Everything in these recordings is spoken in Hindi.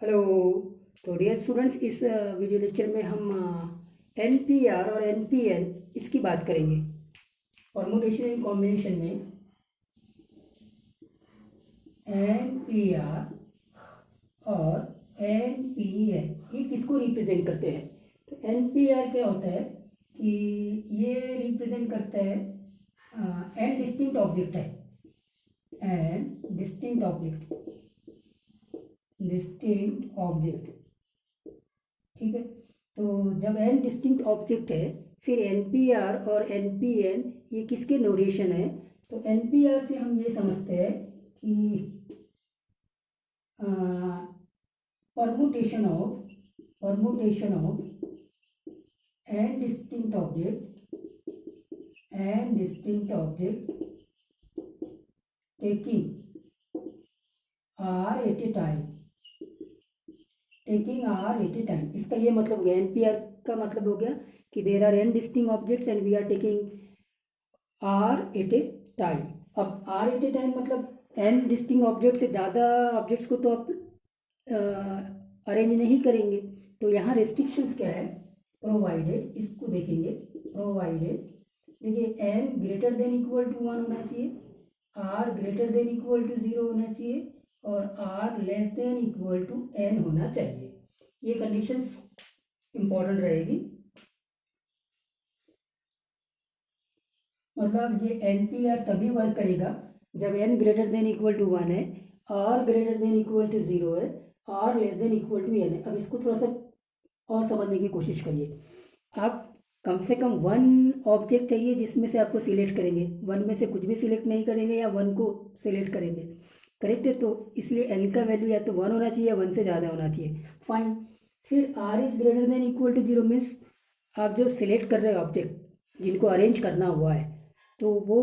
हेलो। तो डियर स्टूडेंट्स, इस वीडियो लेक्चर में हम NPR और NPN इसकी बात करेंगे। परमुटेशन एंड कॉम्बिनेशन में NPR और NPN ये किसको रिप्रेजेंट करते हैं? तो NPR क्या होता है कि ये रिप्रेजेंट करता है एन डिस्टिंक्ट ऑब्जेक्ट है। एन डिस्टिंक्ट ऑब्जेक्ट, ठीक है। तो जब एन डिस्टिंक्ट ऑब्जेक्ट है, फिर NPR और NPN ये किसके नोटेशन है? तो NPR से हम ये समझते हैं कि permutation of N distinct object taking R at a time. इसका ये मतलब हो गया, NPR का मतलब हो गया कि there are n distinct objects and we are taking R at a time. अब R एट ए टाइम मतलब n डिस्टिंक्ट ऑब्जेक्ट से ज़्यादा ऑब्जेक्ट्स को तो आप अरेंज नहीं करेंगे। तो यहाँ रेस्ट्रिक्शंस क्या है? प्रोवाइडेड, इसको देखेंगे। प्रोवाइडेड, देखिए n greater than equal to 1 होना चाहिए, R greater than equal to 0 होना चाहिए और R less than equal to n होना चाहिए। ये कंडीशंस इंपॉर्टेंट रहेगी। मतलब ये NPR तभी वर्क करेगा जब n greater than equal to 1 है, R greater than equal to 0 है, R less than equal to n है। अब इसको थोड़ा सा और समझने की कोशिश करिए। आप कम से कम 1 ऑब्जेक्ट चाहिए जिसमें से आपको सिलेक्ट करेंगे। 1 में से कुछ भी सिलेक्ट नहीं करेंगे या 1 को सिलेक्ट करेंगे, करेक्ट है। तो इसलिए n का वैल्यू या तो 1 होना चाहिए या 1 से ज़्यादा होना चाहिए। फाइन। फिर R is greater than equal to 0 means आप जो सिलेक्ट कर रहे हैं ऑब्जेक्ट जिनको अरेंज करना हुआ है, तो वो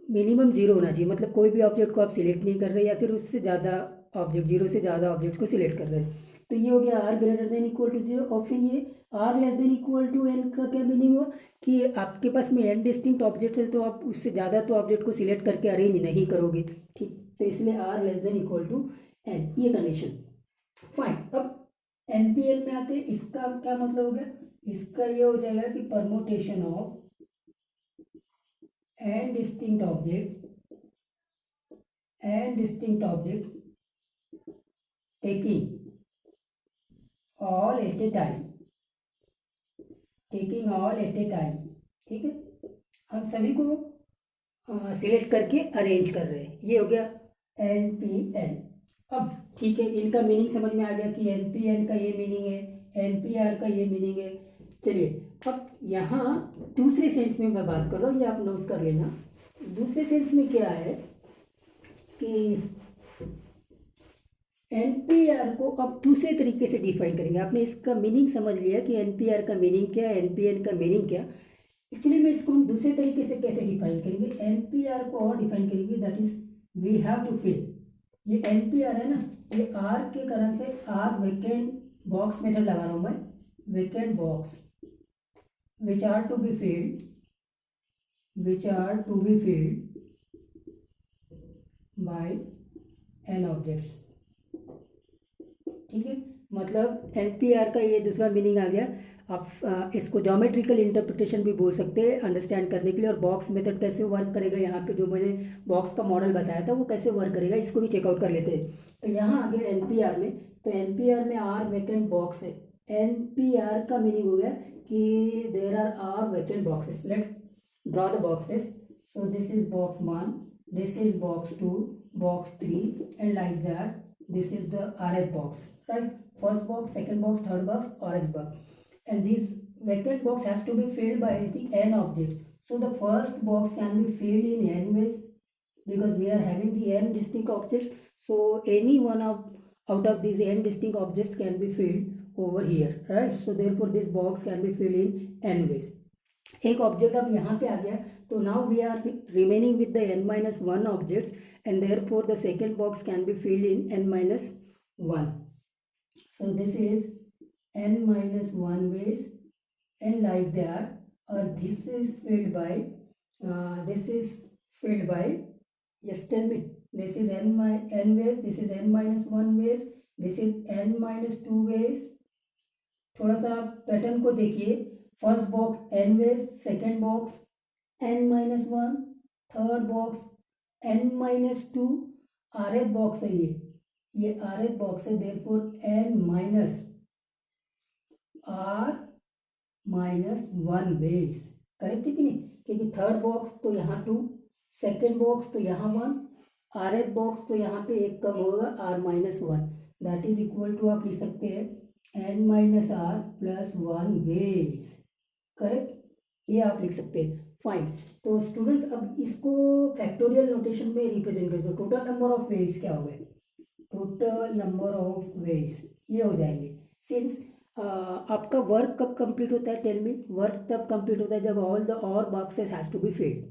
मिनिमम 0 होना चाहिए। मतलब कोई भी ऑब्जेक्ट को आप सिलेक्ट नहीं कर रहे या फिर उससे ज़्यादा ऑब्जेक्ट, 0 से ज़्यादा ऑब्जेक्ट को सिलेक्ट कर रहे हैं। तो ये हो गया R greater than equal to 0। और फिर ये R less than equal to n का क्या मीनिंग हुआ कि आपके पास में n डिस्टिंक्ट ऑब्जेक्ट है, तो आप उससे ज़्यादा तो ऑब्जेक्ट को सिलेक्ट करके अरेंज नहीं करोगे, ठीक। तो इसलिए R less than equal to n, ये कंडीशन। फाइन। अब NPL में आते हैं। इसका क्या मतलब हो गया? इसका ये हो जाएगा कि permutation of N distinct object taking all at a time, ठीक है। हम सभी को सिलेक्ट करके अरेंज कर रहे हैं। ये हो गया NPN। अब ठीक है, इनका मीनिंग समझ में आ गया कि NPN का ये मीनिंग है, NPR का ये मीनिंग है। चलिए, अब यहाँ दूसरे सेंस में मैं बात कर रहा हूँ, ये आप नोट कर लेना। दूसरे सेंस में क्या है कि NPR को अब दूसरे तरीके से डिफाइन करेंगे। आपने इसका मीनिंग समझ लिया कि NPR का मीनिंग क्या है, NPN का मीनिंग क्या। एक्चुअली में इसको हम दूसरे तरीके से कैसे डिफाइन करेंगे? NPR को और डिफाइन करेंगे, that is we have to fill. ये NPR है ना, ये R के कारण से R वेकेंट बॉक्स मेथड लगा रहा हूँ मैं, vacant box which are to be filled by n objects, ठीक है। मतलब NPR का ये दूसरा मीनिंग आ गया। आप इसको ज्योमेट्रिकल इंटरप्रिटेशन भी बोल सकते हैं अंडरस्टैंड करने के लिए। और बॉक्स मेथड कैसे वर्क करेगा, यहाँ पे जो मैंने बॉक्स का मॉडल बताया था वो कैसे वर्क करेगा, इसको भी चेकआउट कर लेते हैं। तो यहाँ आ गया NPR में, तो NPR में R वैकेंट बॉक्स है। NPR का मीनिंग हो गया कि there are R vacant boxes. Let draw the boxes. So this is box 1, this is box 2, box 3 and like that. This is the RH box, right? First box, second box, third box, RH box, and this vacant box has to be filled by the n objects. So the first box can be filled in n ways because we are having the n distinct objects. So any one of out of these n distinct objects can be filled over here, right? So therefore this box can be filled in n ways. एक ऑब्जेक्ट अब यहाँ पे आ गया, तो now we are remaining with the n-1 objects and therefore the second box can be filled in n-1. So this is n-1 ways and like that, or this is filled by yes, tell me, this is n ways, this is n-1 ways, this is n minus 2 ways. थोड़ा सा पैटर्न को देखिए, first box n ways, second box n minus 1, third box n minus 2, rth box है ये rth बॉक्स है, therefore n minus r minus 1 ways. Correct है कि नहीं, क्योंकि थर्ड बॉक्स तो यहाँ 2, सेकेंड बॉक्स तो यहाँ 1, rth बॉक्स तो यहाँ पे एक कम होगा r minus 1, that is equal to आप लिख सकते हैं n minus are plus 1 ways. Correct, ये आप लिख सकते हैं। फाइन, तो स्टूडेंट्स अब इसको फैक्टोरियल नोटेशन में रिप्रेजेंट करते हो। टोटल नंबर ऑफ वेज क्या हो गए, टोटल नंबर ऑफ वेज ये हो जाएंगे। सिंस आपका वर्क कब कंप्लीट होता है, टेल मी, वर्क तब कंप्लीट होता है जब ऑल द और boxes has to be filled,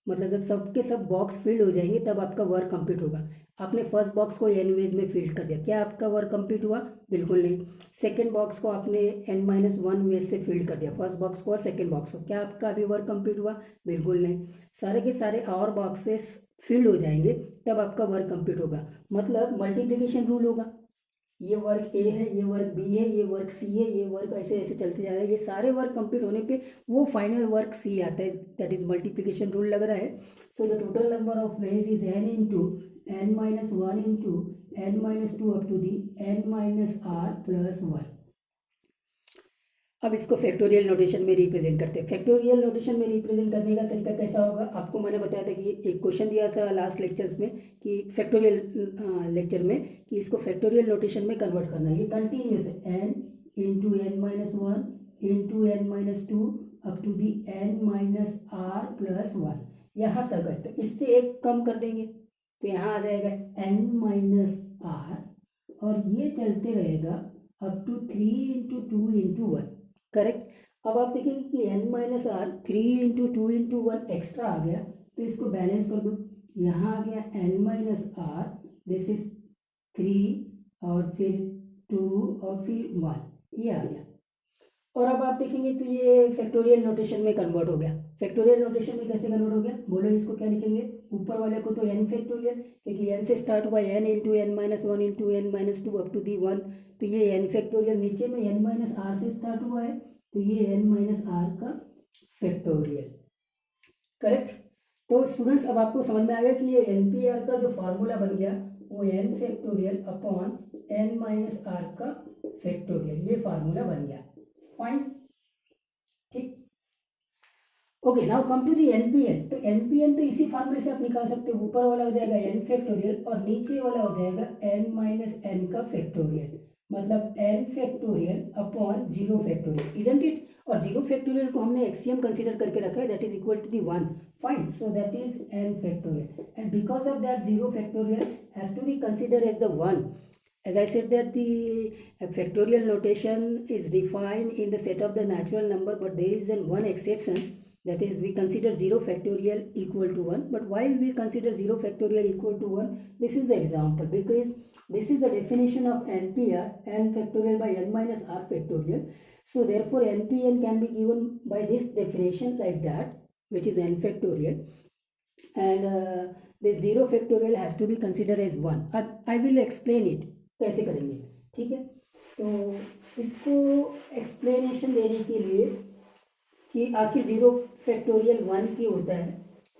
मतलब जब सबके सब बॉक्स फिल्ड हो जाएंगे तब आपका वर्क कंप्लीट होगा। आपने फर्स्ट बॉक्स को n वेज में फिल्ड कर दिया, क्या आपका वर्क कंप्लीट हुआ, बिल्कुल नहीं। सेकंड बॉक्स को आपने n माइनस 1 वेज से फिल्ड कर दिया, फर्स्ट बॉक्स को और सेकंड बॉक्स को, क्या आपका अभी वर्क कंप्लीट हुआ, बिल्कुल नहीं। सारे के सारे और बॉक्सेस फिल्ड हो जाएंगे तब आपका वर्क कंप्लीट होगा, मतलब मल्टीप्लीकेशन रूल होगा। ये वर्क ए है, ये वर्क बी है, ये वर्क सी है, ये वर्क ऐसे ऐसे चलते जा रहा है, ये सारे वर्क कंप्लीट होने पे वो फाइनल वर्क सी आता है, दैट इज मल्टीप्लिकेशन रूल लग रहा है। So the total number of ways is n into n minus 1 into n minus 2 up to the n minus are plus 1। अब इसको फैक्टोरियल नोटेशन में रिप्रेजेंट करते हैं। फैक्टोरियल नोटेशन में रिप्रेजेंट करने का तरीका कैसा होगा, आपको मैंने बताया था कि एक क्वेश्चन दिया था लास्ट लेक्चर्स में कि फैक्टोरियल लेक्चर में कि इसको फैक्टोरियल नोटेशन में कन्वर्ट करना है। ये कंटिन्यूस है, n into n minus 1 into n minus 2 up to the n minus are plus 1, यहाँ तक है। तो इससे एक कम कर देंगे तो यहाँ आ जाएगा n माइनस आर और ये चलते रहेगा up to 3 into 2 into 1। Correct, अब आप देखेंगे कि n minus R 3 into 2 into 1 extra आ गया, तो इसको बैलेंस कर दो, यहाँ आ गया n minus r, this is 3 और फिर 2 और फिर 1, ये आ गया। और अब आप देखेंगे तो ये फैक्टोरियल नोटेशन में कन्वर्ट हो गया। फैक्टोरियल नोटेशन में कैसे कन्वर्ट हो गया, बोलो इसको क्या लिखेंगे, ऊपर वाले को तो n फैक्टोरियल, क्योंकि n से स्टार्ट हुआ n into n minus 1 into n minus 2 up to the 1, तो ये n फैक्टोरियल। नीचे में n माइनस आर से स्टार्ट हुआ है तो ये n माइनस आर का फैक्टोरियल। करेक्ट, तो स्टूडेंट्स अब आपको समझ में आ गया कि ये NPR का जो फार्मूला बन गया वो n factorial upon n minus r का फैक्टोरियल, ये फार्मूला बन गया। फाइन, ठीक, okay. Now come to the NPN। तो NPN तो इसी फार्मूले से आप निकाल सकते हो, ऊपर वाला हो जाएगा n फैक्टोरियल और नीचे वाला हो जाएगा n माइनस n का फैक्टोरियल, मतलब n factorial upon 0 factorial, isn't it. और 0 फैक्टोरियल को हमने एक्सियम कंसीडर करके रखा है, that is equal to the 1। Fine, so that is n factorial and because of that 0 factorial has to be consider as the 1। As I said that the factorial notation is defined in the set of the natural number, but there is one exception, that is we consider 0 factorial equal to 1. But why we consider 0 factorial equal to 1? This is the example, because this is the definition of NPR, n factorial by n minus r factorial. So therefore NPN can be given by this definition like that, which is n factorial, and this 0 factorial has to be considered as 1. I will explain it कैसे करेंगे, ठीक है। तो इसको एक्सप्लेनेशन देने के लिए कि आखिर 0 फैक्टोरियल 1 की होता है,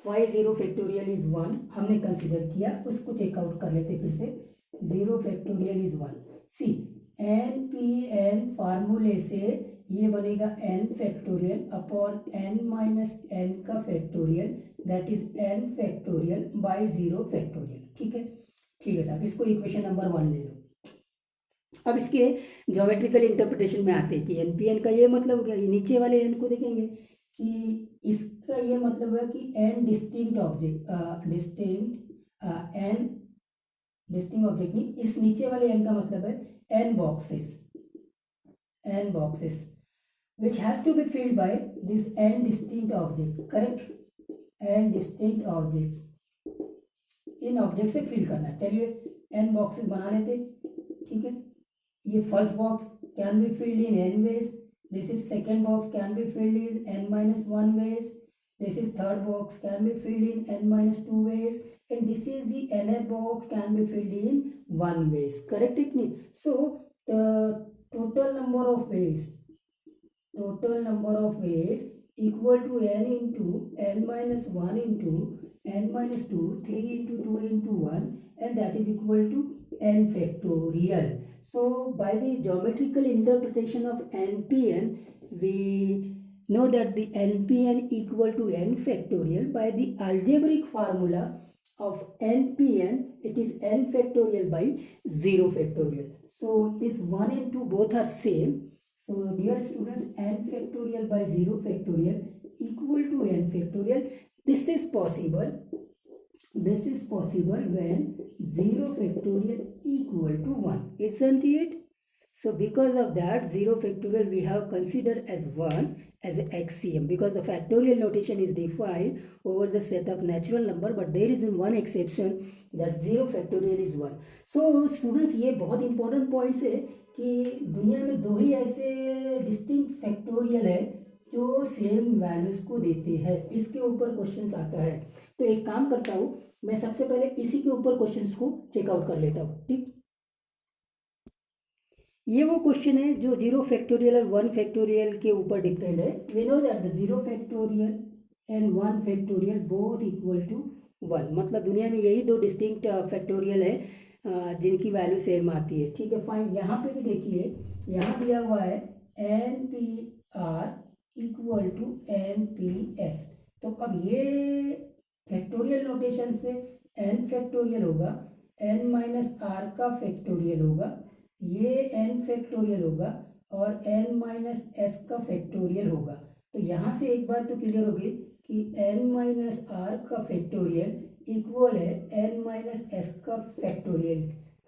वाई 0 फैक्टोरियल इज 1 हमने कंसिडर किया, उसको चेकआउट कर लेते फिर से। 0 फैक्टोरियल इज 1, सी NPN फार्मूले से ये बनेगा n factorial upon n minus n का factorial, that is n factorial by 0 factorial. ठीक है, ठीक है साहब, इसको इक्वेशन नंबर 1 ले लो। अब इसके ज्योमेट्रिकल इंटरप्रिटेशन में आते हैं कि NPN का ये मतलब क्या, नीचे वाले n को देखेंगे कि इसका ये मतलब है कि n distinct object, distinct object नहीं, इस नीचे वाले n का मतलब है n boxes which has to be filled by this n distinct object, correct, n distinct objects, इन ऑब्जेक्ट से फिल करना। चलिए n बॉक्सेस बना लेते, ठीक है। ये first box can be filled in n ways, this is second box can be filled in n minus 1 ways, This is third box can be filled in n minus 2 ways, and this is the nth box can be filled in 1 ways. Correct it me? So the total number of ways equal to n into n minus 1 into n minus 2, 3 into 2 into 1, and that is equal to n factorial. So by the geometrical interpretation of NPN, we know that the NPN equal to n factorial. By the algebraic formula of NPN, it is n factorial by 0 factorial. So this 1 and 2 both are same. So dear students, n factorial by 0 factorial equal to n factorial. This is possible when 0 factorial equal to 1, isn't it? So because of that, 0 factorial we have considered as 1 as an axiom, because the factorial notation is defined over the set of natural number, but there is one exception that 0 factorial is 1. So students, ये बहुत important points है कि दुनिया में दो ही ऐसे डिस्टिंक्ट फैक्टोरियल है जो सेम वैल्यूज को देते हैं. इसके ऊपर क्वेश्चंस आता है. तो एक काम करता हूँ, मैं सबसे पहले इसी के ऊपर क्वेश्चंस को चेकआउट कर लेता हूँ. ठीक, ये वो क्वेश्चन है जो 0 फैक्टोरियल और 1 फैक्टोरियल के ऊपर डिपेंड है. We know that the 0 factorial and 1 factorial both equal to 1. मतलब दुनिया में यही दो डिस्टिंक्ट फैक्टोरियल है जिनकी वैल्यू सेम आती है. ठीक है, फाइन. यहाँ पे भी देखिए, यहाँ दिया हुआ है NPR इक्वल टू NPS. तो अब ये फैक्टोरियल नोटेशन से n फैक्टोरियल होगा, n माइनस आर का फैक्टोरियल होगा, ये n फैक्टोरियल होगा और n माइनस एस का फैक्टोरियल होगा. तो यहाँ से एक बात तो क्लियर होगी कि n माइनस आर का फैक्टोरियल इक्वल है n माइनस एस का फैक्टोरियल.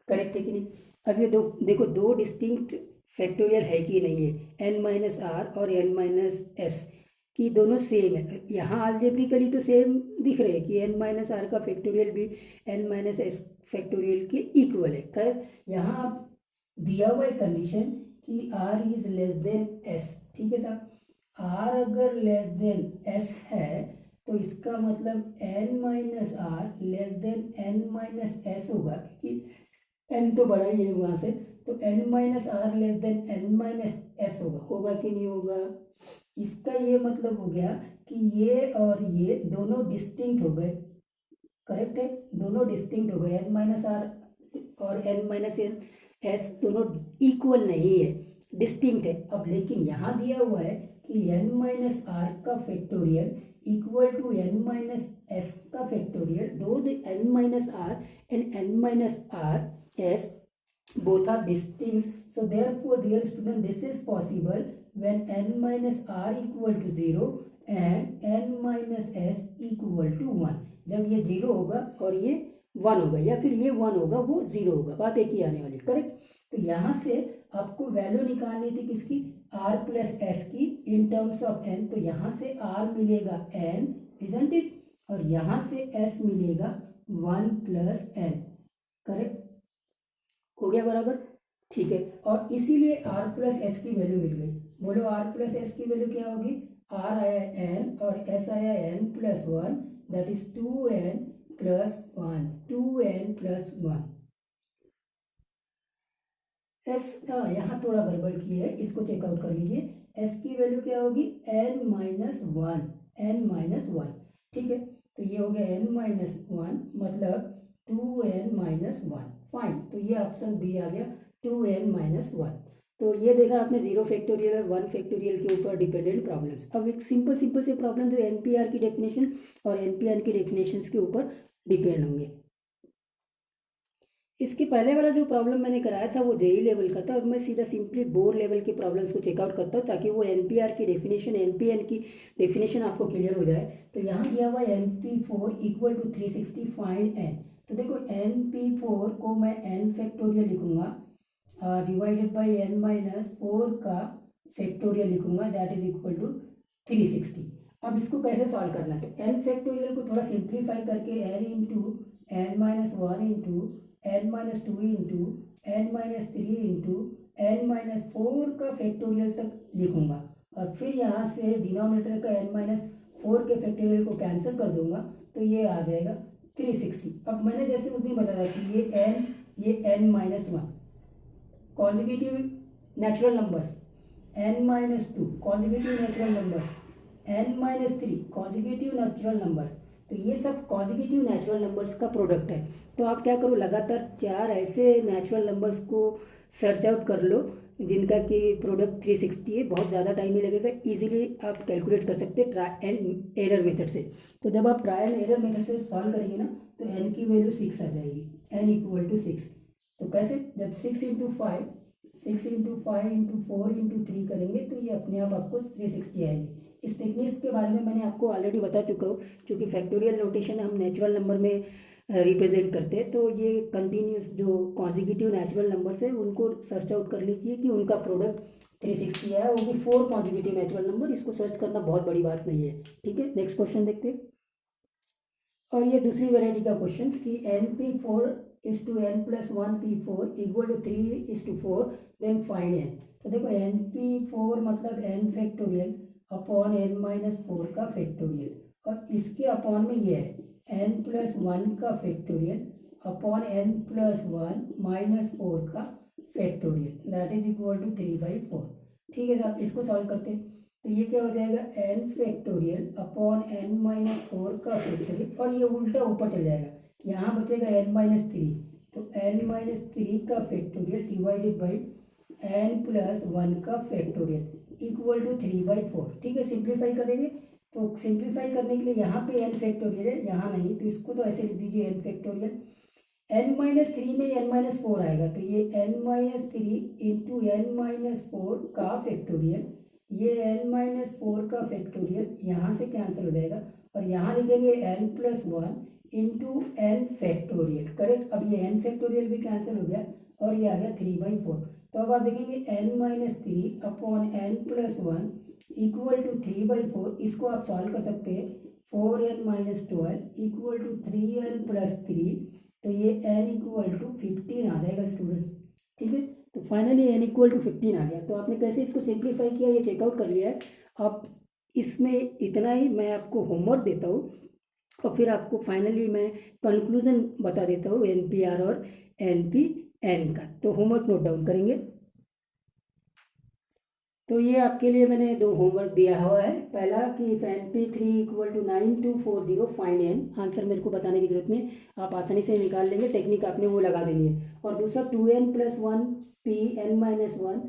करेक्ट है कि नहीं? अब ये देखो दो डिस्टिंक्ट फैक्टोरियल है कि नहीं है, n माइनस आर और n माइनस एस की दोनों सेम है. यहाँ अलजेब्रिकली तो सेम दिख रहे हैं कि n माइनस आर का फैक्टोरियल भी n माइनस एस फैक्टोरियल के इक्वल है. करेक्ट. यहाँ आप दिया हुआ है कंडीशन कि r is less than s. ठीक है साहब, r अगर लेस देन s है तो इसका मतलब n minus r less than n minus s होगा, क्योंकि n तो बड़ा ही है वहाँ से. तो n minus r less than n minus s होगा कि नहीं होगा? इसका ये मतलब हो गया कि ये और ये दोनों डिस्टिंक्ट हो गए. करेक्ट है, दोनों डिस्टिंक्ट हो गए. n माइनस आर और n माइनस एस दोनों इक्वल नहीं है, डिस्टिंक्ट है. अब लेकिन यहाँ दिया हुआ है कि n माइनस आर का factorial equal to n minus s का फैक्टोरियल. दो n minus r and n minus r s both are distinct. So therefore dear student, this is possible when n minus r equal to 0 and n minus s equal to 1. जब ये 0 होगा और ये 1 होगा, या फिर ये 1 होगा वो 0 होगा, बात एक ही आने वाली. करेक्ट. तो यहाँ से आपको वैल्यू निकालनी थी किसकी? r प्लस एस की इन टर्म्स ऑफ n. तो यहाँ से r मिलेगा n, इजंट इट, और यहाँ से s मिलेगा 1 प्लस n. करेक्ट हो गया बराबर. ठीक है, और इसीलिए r प्लस एस की वैल्यू मिल गई. बोलो r प्लस एस की वैल्यू क्या होगी? r आया n और s आया n plus 1, that is 2n plus 1, 2n plus 1. s यहाँ थोड़ा गड़बड़ की है, इसको चेकआउट कर लीजिए. s की वैल्यू क्या होगी? n minus 1, n minus 1. ठीक है, तो ये हो गया n माइनस 1 मतलब 2n माइनस 1. फाइन. तो ये ऑप्शन बी आ गया, 2n माइनस 1. तो ये देखा आपने 0 फैक्टोरियल और 1 फैक्टोरियल के ऊपर डिपेंडेंट प्रॉब्लम्स. अब एक सिंपल से प्रॉब्लम जो एनपीआर की डेफिनेशन और एनपीआर की डेफिनेशंस के ऊपर डिपेंड होंगे. इसके पहले वाला जो प्रॉब्लम मैंने कराया था वो जेई लेवल का था, और मैं सीधा सिंपली बोर्ड लेवल के प्रॉब्लम्स को चेकआउट करता हूँ ताकि वो एनपीआर की डेफिनेशन, एनपीएन की डेफिनेशन आपको क्लियर हो जाए. तो यहाँ दिया हुआ NP4 equal to 360 find n. तो देखो NP4 को मैं n फैक्टोरियल लिखूंगा डिवाइडेड बाय n माइनस 4 का फैक्टोरियल लिखूंगा, दैट इज इक्वल टू 360. अब इसको कैसे सॉल्व करना है? तो n फैक्टोरियल को थोड़ा सिंप्लीफाई करके n into n minus 1 into n minus 2 into n minus 3 into n minus 4 का फैक्टोरियल तक लिखूंगा, और फिर यहाँ से डिनोमिनेटर का n माइनस 4 के फैक्टोरियल को कैंसिल कर दूंगा तो ये आ जाएगा 360। अब मैंने जैसे उस दिन बताया कि ये n minus one consecutive natural numbers, n-2 consecutive natural numbers, n-3 consecutive natural numbers, तो ये सब कॉन्जिक्यूटिव नेचुरल नंबर्स का प्रोडक्ट है। तो आप क्या करो, लगातार 4 ऐसे नेचुरल नंबर्स को सर्च आउट कर लो जिनका कि प्रोडक्ट 360 है। बहुत ज़्यादा टाइम नहीं लगेगा, इजीली आप कैलकुलेट कर सकते हैं ट्राई एंड एरर मेथड से। तो जब आप ट्राई एंड एरर मेथड से सॉल्व करेंगे ना तो n की वैल्यू 6 आ जाएगी, n इक्वल टू 6। तो कैसे, जब 6 इंटू 5 इंटू 4 इंटू 3 करेंगे तो ये अपने आप आपको 360 आएगी। इस टेक्निक्स के बारे में मैंने आपको ऑलरेडी बता चुका हूँ, क्योंकि फैक्टोरियल नोटेशन हम नेचुरल नंबर में रिप्रेजेंट करते हैं। तो ये कंटिन्यूस जो कॉन्जिक्यूटिव नेचुरल नंबर्स है उनको सर्च आउट कर लीजिए कि उनका प्रोडक्ट 360 है, वो भी 4 कॉन्जिक्यूटिव नेचुरल नंबर। इसको सर्च करना बहुत बड़ी बात नहीं है, ठीक है। नेक्स्ट क्वेश्चन देखते हैं। और ये दूसरी वेराइटी का क्वेश्चन कि np4:n+1 p4 equal to 3:4 then find n। तो देखो np4 मतलब n फैक्टोरियल अपॉन n-4 का फैक्टोरियल, और इसके अपॉन में ये है n+1 का फैक्टोरियल अपॉन n+1 -4 का factorial, that is equal to 3/4। ठीक है साहब, इसको सॉल्व करते हैं। तो ये क्या हो जाएगा, n फैक्टोरियल अपॉन n-4 का फैक्टोरियल, और ये उल्टा ऊपर चल जाएगा, यहाँ बचेगा n-3। तो n-3 का फैक्टोरियल डिवाइडेड बाई n+1 का फैक्टोरियल इक्वल टू 3/4। ठीक है, सिंप्लीफाई करेंगे तो सिंप्लीफाई करने के लिए यहाँ पे n फैक्टोरियल है, यहाँ नहीं, तो इसको तो ऐसे लिख दीजिए n फैक्टोरियल। n-3 में n-4 आएगा, तो ये n-3 इंटू n-4 का फैक्टोरियल, ये n-4 का फैक्टोरियल यहाँ से कैंसिल हो जाएगा, और यहाँ लिखेंगे n+1 into n factorial, correct. अब ये n फैक्टोरियल भी कैंसिल हो गया और ये आ गया 3/4। तो अब आप देखेंगे n-3 upon n+1 equal to 3/4। इसको आप सॉल्व कर सकते हैं, 4n-12 इक्वल टू 3n+3, तो ये n इक्वल टू 15 आ जाएगा स्टूडेंट्स। ठीक है, तो फाइनली n इक्वल टू 15 आ गया। तो आपने कैसे इसको सिंप्लीफाई किया ये चेकआउट कर लिया है। अब इसमें इतना ही मैं आपको होमवर्क देता हूँ, और फिर आपको फाइनली मैं कंक्लूजन बता देता हूँ NPR और NPN का। तो होमवर्क नोट डाउन करेंगे। तो ये आपके लिए मैंने 2 होमवर्क दिया हुआ है। पहला कि NP3 equal to 9240 find n, answer मेरे को बताने की जरूरत नहीं, आप आसानी से निकाल लेंगे, टेक्निक आपने वो लगा देनी है। और दूसरा 2n+1 p n-1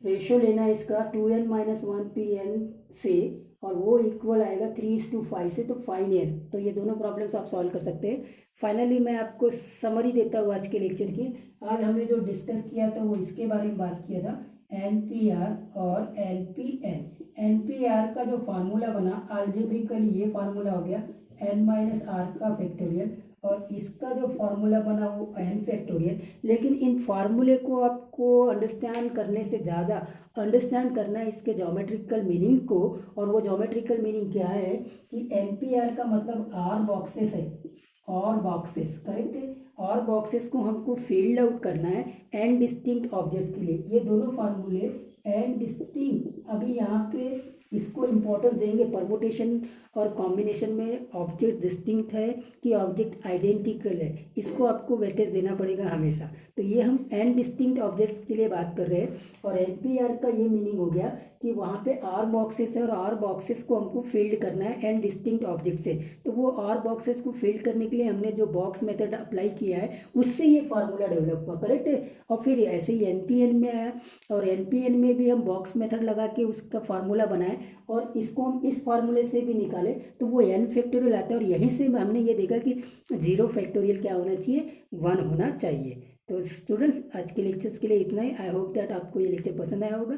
रेशियो लेना है इसका 2n-1 p n से, और वो इक्वल आएगा 3:5 से, तो फाइंड n। तो ये दोनों प्रॉब्लम्स आप सॉल्व कर सकते हैं। फाइनली मैं आपको समरी देता हूँ आज के लेक्चर की। आज हमने जो डिस्कस किया था वो इसके बारे में बात किया था, NPR और NPN। NPR का जो फार्मूला बना अलजेब्रिकली ये फार्मूला हो गया n-r का फैक्टोरियल, और इसका जो फार्मूला बना वो n फैक्टोरियल। लेकिन इन फार्मूले को आपको अंडरस्टैंड करने से ज़्यादा अंडरस्टैंड करना है इसके ज्योमेट्रिकल मीनिंग को, और वो ज्योमेट्रिकल मीनिंग क्या है कि NPR का मतलब r बॉक्सेस है, और बॉक्सेस, करेक्ट है। और बॉक्सेस को हमको फील्ड आउट करना है n डिस्टिंक्ट ऑब्जेक्ट के लिए। ये दोनों फार्मूले n डिस्टिंक्ट, अभी यहाँ पे इसको इम्पोर्टेंस देंगे। परमुटेशन और कॉम्बिनेशन में ऑब्जेक्ट डिस्टिंक्ट है कि ऑब्जेक्ट आइडेंटिकल है, इसको आपको वेटेज देना पड़ेगा हमेशा। तो ये हम n डिस्टिंक्ट ऑब्जेक्ट्स के लिए बात कर रहे हैं, और NPR का ये मीनिंग हो गया कि वहाँ पे r बॉक्सेस है, और r बॉक्सेस को हमको फील्ड करना है n डिस्टिंक्ट ऑब्जेक्ट से। तो वो r बॉक्सेस को फील्ड करने के लिए हमने जो बॉक्स मेथड अप्लाई किया है उससे ये फार्मूला डेवलप हुआ, करेक्ट है। और फिर ऐसे ही NPN में आया, और NPN में भी हम बॉक्स मेथड लगा के उसका फार्मूला बनाए, और इसको हम इस फार्मूले से भी निकाले तो वो n फैक्टोरियल आता है। और यहीं से हमने ये देखा कि 0 फैक्टोरियल क्या होना चाहिए, 1 होना चाहिए। तो स्टूडेंट्स आज के लेक्चर्स के लिए इतना ही। आई होप दैट आपको ये लेक्चर पसंद आया होगा।